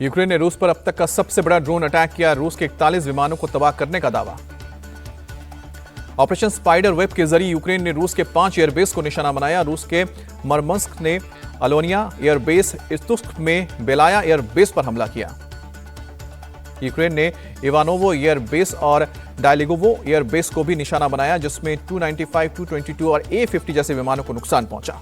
Ukraine ने रूस पर अब तक का सबसे बड़ा ड्रोन अटैक किया। रूस के 41 विमानों को तबाह करने का दावा। ऑपरेशन स्पाइडर वेब के जरिए यूक्रेन ने रूस के 5 एयरबेस को निशाना बनाया। रूस के मरमंस्क ने अलोनिया एयरबेस, इर्कुत्स्क में बेलाया एयरबेस पर हमला किया। यूक्रेन ने इवानोवो एयरबेस और डायलिगोवो एयरबेस को भी निशाना बनाया, जिसमें 295, 222 और A-50 जैसे विमानों को नुकसान पहुंचा।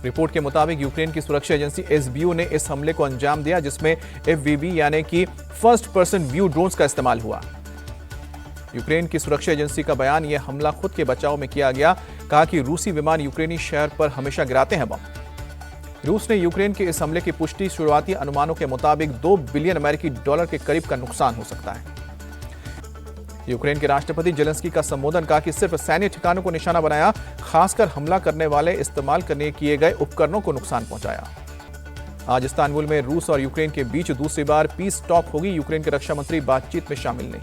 रिपोर्ट के मुताबिक यूक्रेन की सुरक्षा एजेंसी SBU ने इस हमले को अंजाम दिया, जिसमें FPV यानी कि फर्स्ट पर्सन व्यू ड्रोन्स का इस्तेमाल हुआ। यूक्रेन की सुरक्षा एजेंसी का बयान, यह हमला खुद के बचाव में किया गया। कहा कि रूसी विमान यूक्रेनी शहर पर हमेशा गिराते हैं बम। रूस ने यूक्रेन के इस हमले की पुष्टि, शुरुआती अनुमानों के मुताबिक $2 बिलियन अमेरिकी डॉलर के करीब का नुकसान हो सकता है। यूक्रेन के राष्ट्रपति जेलेंस्की का संबोधन, कहा कि सिर्फ सैन्य ठिकानों को निशाना बनाया, खासकर हमला करने वाले इस्तेमाल करने किए गए उपकरणों को नुकसान पहुंचाया। आज इस्तांबुल में रूस और यूक्रेन के बीच दूसरी बार पीस टॉक होगी। यूक्रेन के रक्षा मंत्री बातचीत में शामिल नहीं।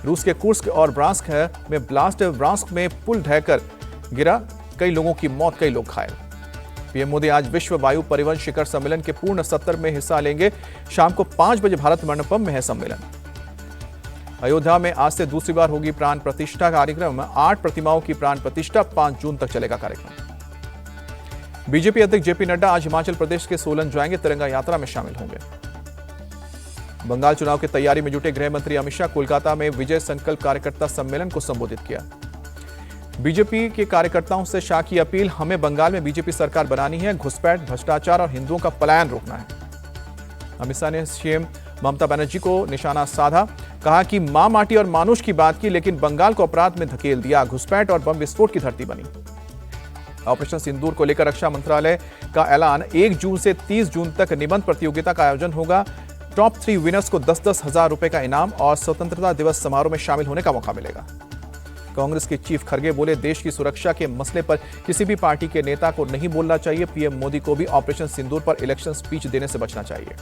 रूस के कुर्स्क और ब्रांस्क में ब्लास्ट, ब्रांस्क में पुल ढहकर गिरा, कई लोगों की मौत, कई लोग घायल। पीएम मोदी आज विश्व वायु परिवहन शिखर सम्मेलन के पूर्ण सत्र में हिस्सा लेंगे। शाम को 5 बजे भारत मंडपम में है सम्मेलन। अयोध्या में आज से दूसरी बार होगी प्राण प्रतिष्ठा कार्यक्रम। 8 प्रतिमाओं की प्राण प्रतिष्ठा, 5 जून तक चलेगा कार्यक्रम। बीजेपी अध्यक्ष जेपी नड्डा आज हिमाचल प्रदेश के सोलन जाएंगे, तिरंगा यात्रा में शामिल होंगे। बंगाल चुनाव की तैयारी में जुटे गृह मंत्री अमित शाह कोलकाता में विजय संकल्प कार्यकर्ता सम्मेलन को संबोधित किया। बीजेपी के कार्यकर्ताओं से शाह की अपील, हमें बंगाल में बीजेपी सरकार बनानी है, घुसपैठ, भ्रष्टाचार और हिंदुओं का पलायन रोकना है। अमित शाह ने सीएम ममता बनर्जी को निशाना साधा। कहा कि मां माटी और मानुष की बात की, लेकिन बंगाल को अपराध में धकेल दिया, घुसपैठ और बम विस्फोट की धरती बनी। ऑपरेशन सिंदूर को लेकर रक्षा मंत्रालय का ऐलान, 1 जून से 30 जून तक निबंध प्रतियोगिता का आयोजन होगा। टॉप 3 विनर्स को 10-10 हजार रुपए का इनाम और स्वतंत्रता दिवस समारोह में शामिल होने का मौका मिलेगा। कांग्रेस के चीफ खड़गे बोले, देश की सुरक्षा के मसले पर किसी भी पार्टी के नेता को नहीं बोलना चाहिए। पीएम मोदी को भी ऑपरेशन सिंदूर पर इलेक्शन स्पीच देने से बचना चाहिए।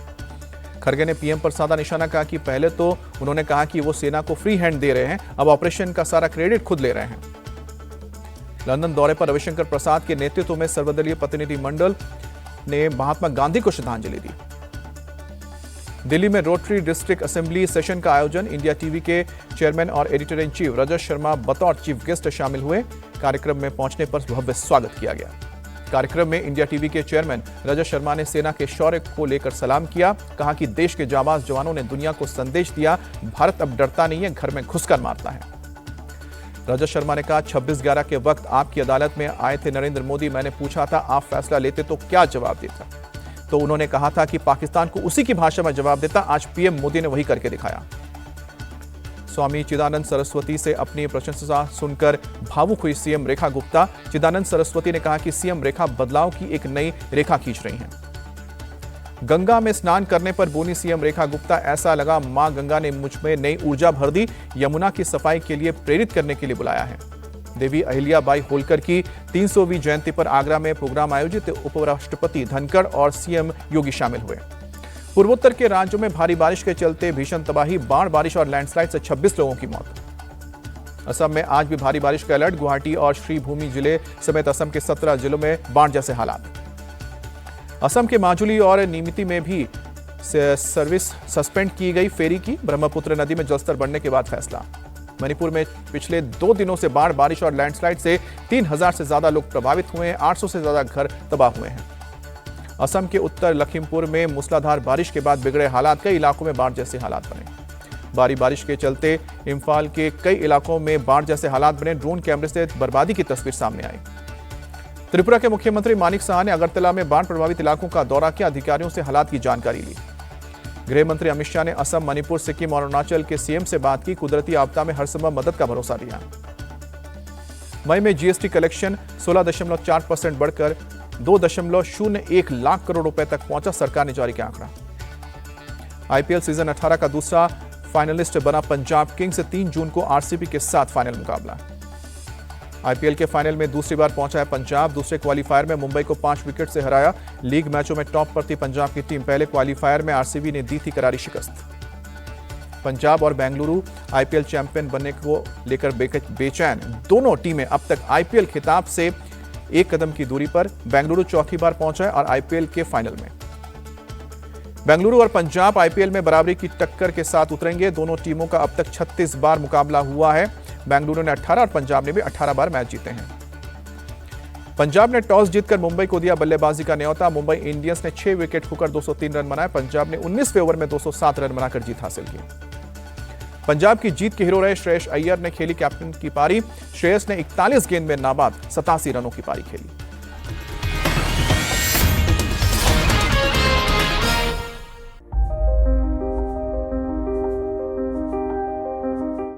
खड़गे ने पीएम पर साधा निशाना, कहा कि पहले तो उन्होंने कहा कि वो सेना को फ्री हैंड दे रहे हैं, अब ऑपरेशन का सारा क्रेडिट खुद ले रहे हैं। लंदन दौरे पर रविशंकर प्रसाद के नेतृत्व में सर्वदलीय प्रतिनिधिमंडल ने महात्मा गांधी को श्रद्धांजलि दी। दिल्ली में रोटरी डिस्ट्रिक्ट असेंबली सेशन का आयोजन, इंडिया टीवी के चेयरमैन और editor in chief Rajat Sharma बतौर चीफ गेस्ट शामिल हुए। कार्यक्रम में पहुंचने पर भव्य स्वागत किया गया। कार्यक्रम में इंडिया टीवी के चेयरमैन रजत शर्मा ने सेना के शौर्य को लेकर सलाम किया। कहा कि देश के जाबाज जवानों ने दुनिया को संदेश दिया, भारत अब डरता नहीं है, घर में घुसकर मारता है। रजत शर्मा ने कहा, 26/11 के वक्त आपकी अदालत में आए थे नरेंद्र मोदी, मैंने पूछा था आप फैसला लेते तो क्या जवाब देता, तो उन्होंने कहा था कि पाकिस्तान को उसी की भाषा में जवाब देता। आज पीएम मोदी ने वही करके दिखाया। स्वामी चिदानंद सरस्वती से अपनी प्रशंसा सुनकर भावुक हुई सीएम रेखा गुप्ता। चिदानंद सरस्वती ने कहा कि सीएम रेखा बदलाव की एक नई रेखा खींच रही हैं। गंगा में स्नान करने पर बोली सीएम रेखा गुप्ता, ऐसा लगा मां गंगा ने मुझ में नई ऊर्जा भर दी, यमुना की सफाई के लिए प्रेरित करने के लिए बुलाया है। देवी अहिल्याबाई होलकर की 300वीं जयंती पर आगरा में प्रोग्राम आयोजित, उपराष्ट्रपति धनखड़ और सीएम योगी शामिल हुए। पूर्वोत्तर के राज्यों में भारी बारिश के चलते भीषण तबाही, बाढ़, बारिश और लैंडस्लाइड से 26 लोगों की मौत। असम में आज भी भारी बारिश का अलर्ट, गुवाहाटी और श्रीभूमि जिले समेत असम के 17 जिलों में बाढ़ जैसे हालात। असम के माजुली और नीमती में भी सर्विस सस्पेंड की गई फेरी की। ब्रह्मपुत्र नदी में जलस्तर बढ़ने के बाद फैसला। मणिपुर में पिछले 2 दिनों से बाढ़, बारिश और लैंडस्लाइड से 3000 से ज्यादा लोग प्रभावित हुए हैं, 800 से ज्यादा घर तबाह हुए हैं। असम के उत्तर लखीमपुर में मूसलाधार बारिश के बाद बिगड़े हालात, कई इलाकों में बाढ़ जैसे हालात बने। भारी बारिश के चलते इम्फाल के कई इलाकों में बाढ़ जैसे हालात बने। ड्रोन कैमरे से बर्बादी की तस्वीर सामने आई। त्रिपुरा के मुख्यमंत्री मानिक साहा ने अगरतला में बाढ़ प्रभावित इलाकों का दौरा किया, अधिकारियों से हालात की जानकारी ली। गृह मंत्री अमित शाह ने असम, मणिपुर, सिक्किम और अरुणाचल के सीएम से बात की, कुदरती आपदा में हर संभव मदद का भरोसा दिया। मई में जीएसटी कलेक्शन 16.4% बढ़कर 2.01 लाख करोड़ रुपए तक पहुंचा, सरकार ने जारी किया आंकड़ा। आईपीएल सीजन 18 का दूसरा फाइनलिस्ट बना पंजाब किंग्स, 3 जून को आरसीबी के साथ फाइनल मुकाबला। आईपीएल के फाइनल में दूसरी बार पहुंचा है पंजाब, दूसरे क्वालीफायर में मुंबई को 5 विकेट से हराया। लीग मैचों में टॉप पर थी पंजाब की टीम, पहले क्वालीफायर में आरसीबी ने दी थी करारी शिकस्त। पंजाब और बेंगलुरु आईपीएल चैंपियन बनने को लेकर बेचैन, दोनों टीमें अब तक आईपीएल खिताब से 1 कदम की दूरी पर। बेंगलुरु चौथी बार पहुंचा है और आईपीएल के फाइनल में। बेंगलुरु और पंजाब आईपीएल में बराबरी की टक्कर के साथ उतरेंगे। दोनों टीमों का अब तक 36 बार मुकाबला हुआ है। बेंगलुरु ने 18 और पंजाब ने भी 18 बार मैच जीते हैं। पंजाब ने टॉस जीतकर मुंबई को दिया बल्लेबाजी का न्योता। मुंबई इंडियंस ने 6 विकेट खोकर 203 रन बनाए। पंजाब ने 19वें ओवर में 207 रन बनाकर जीत हासिल की। पंजाब की जीत के हीरो रहे श्रेयस अय्यर ने खेली कैप्टन की पारी। श्रेयस ने 41 गेंद में नाबाद 87 रनों की पारी खेली।